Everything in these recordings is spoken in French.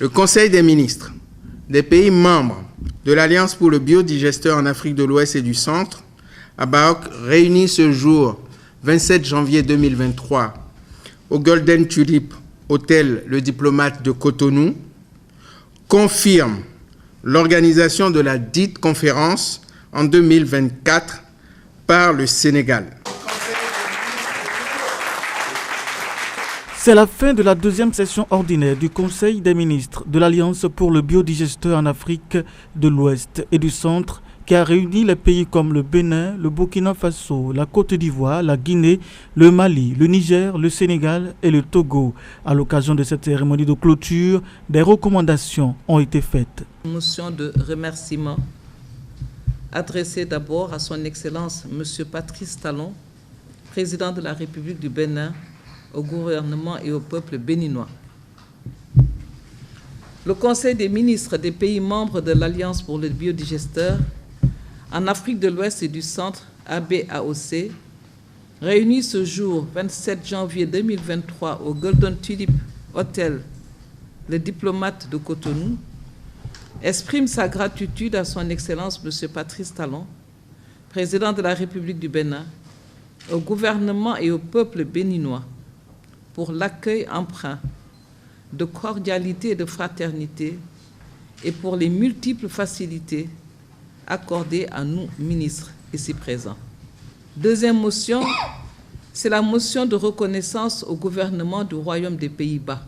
Le Conseil des ministres des pays membres de l'Alliance pour le biodigesteur en Afrique de l'Ouest et du Centre, à Baok, réuni ce jour 27 janvier 2023 au Golden Tulip, hôtel Le Diplomate de Cotonou, confirme l'organisation de la dite conférence en 2024 par le Sénégal. C'est la fin de la deuxième session ordinaire du Conseil des ministres de l'Alliance pour le biodigesteur en Afrique de l'Ouest et du Centre qui a réuni les pays comme le Bénin, le Burkina Faso, la Côte d'Ivoire, la Guinée, le Mali, le Niger, le Sénégal et le Togo. À l'occasion de cette cérémonie de clôture, des recommandations ont été faites. Une motion de remerciement adressée d'abord à son Excellence M. Patrice Talon, président de la République du Bénin, au gouvernement et au peuple béninois. Le Conseil des ministres des pays membres de l'Alliance pour le biodigesteur en Afrique de l'Ouest et du Centre, ABAOC, réuni ce jour 27 janvier 2023 au Golden Tulip Hotel, le Diplomate de Cotonou, exprime sa gratitude à son Excellence M. Patrice Talon, président de la République du Bénin, au gouvernement et au peuple béninois, pour l'accueil empreint de cordialité et de fraternité et pour les multiples facilités accordées à nous, ministres, ici présents. Deuxième motion, c'est la motion de reconnaissance au gouvernement du Royaume des Pays-Bas.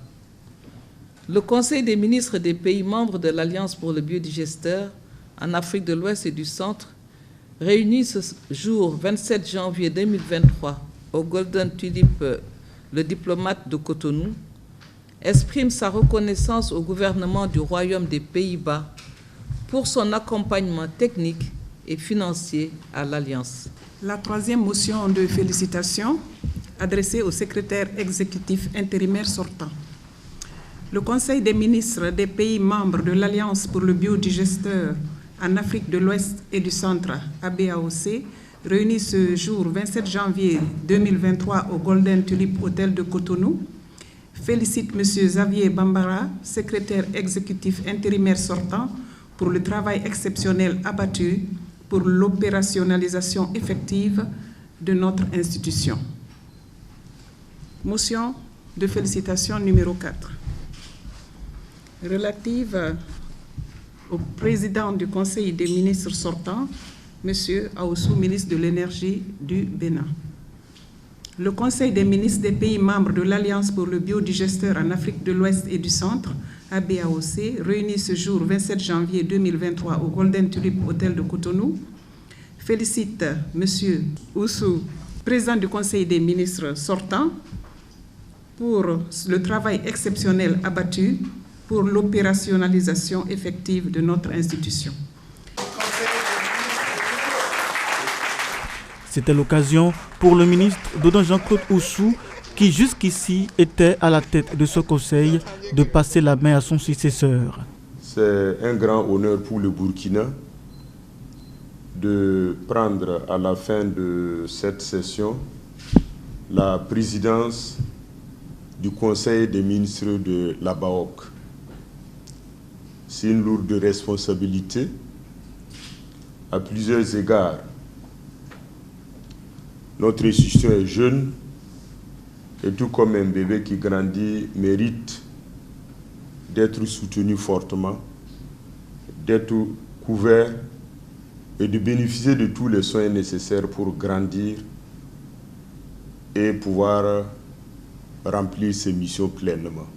Le Conseil des ministres des pays membres de l'Alliance pour le biodigesteur en Afrique de l'Ouest et du Centre, réuni ce jour 27 janvier 2023 au Golden Tulip, le Diplomate de Cotonou, exprime sa reconnaissance au gouvernement du Royaume des Pays-Bas pour son accompagnement technique et financier à l'Alliance. La troisième motion de félicitations adressée au secrétaire exécutif intérimaire sortant. Le Conseil des ministres des pays membres de l'Alliance pour le biodigesteur en Afrique de l'Ouest et du Centre, ABAOC, réuni ce jour 27 janvier 2023 au Golden Tulip Hotel de Cotonou, félicite M. Xavier Bambara, secrétaire exécutif intérimaire sortant, pour le travail exceptionnel abattu pour l'opérationnalisation effective de notre institution. Motion de félicitations numéro 4, relative au président du Conseil des ministres sortant, M. Aoussou, ministre de l'Énergie du Bénin. Le Conseil des ministres des pays membres de l'Alliance pour le biodigesteur en Afrique de l'Ouest et du Centre, ABAOC, réuni ce jour 27 janvier 2023 au Golden Tulip Hotel de Cotonou, félicite M. Oussou, président du Conseil des ministres sortant, pour le travail exceptionnel abattu pour l'opérationnalisation effective de notre institution. C'était l'occasion pour le ministre Dodon Jean-Claude Oussou, qui jusqu'ici était à la tête de ce conseil, de passer la main à son successeur. C'est un grand honneur pour le Burkina de prendre à la fin de cette session la présidence du Conseil des ministres de la BAOC. C'est une lourde responsabilité à plusieurs égards. Notre institution est jeune et tout comme un bébé qui grandit mérite d'être soutenu fortement, d'être couvert et de bénéficier de tous les soins nécessaires pour grandir et pouvoir remplir ses missions pleinement.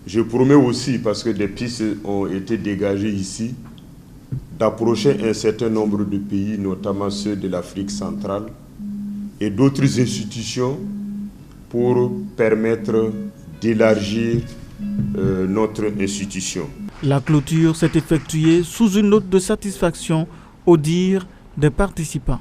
Je promets aussi, parce que des pistes ont été dégagées ici, d'approcher un certain nombre de pays, notamment ceux de l'Afrique centrale, et d'autres institutions pour permettre d'élargir notre institution. La clôture s'est effectuée sous une note de satisfaction au dire des participants.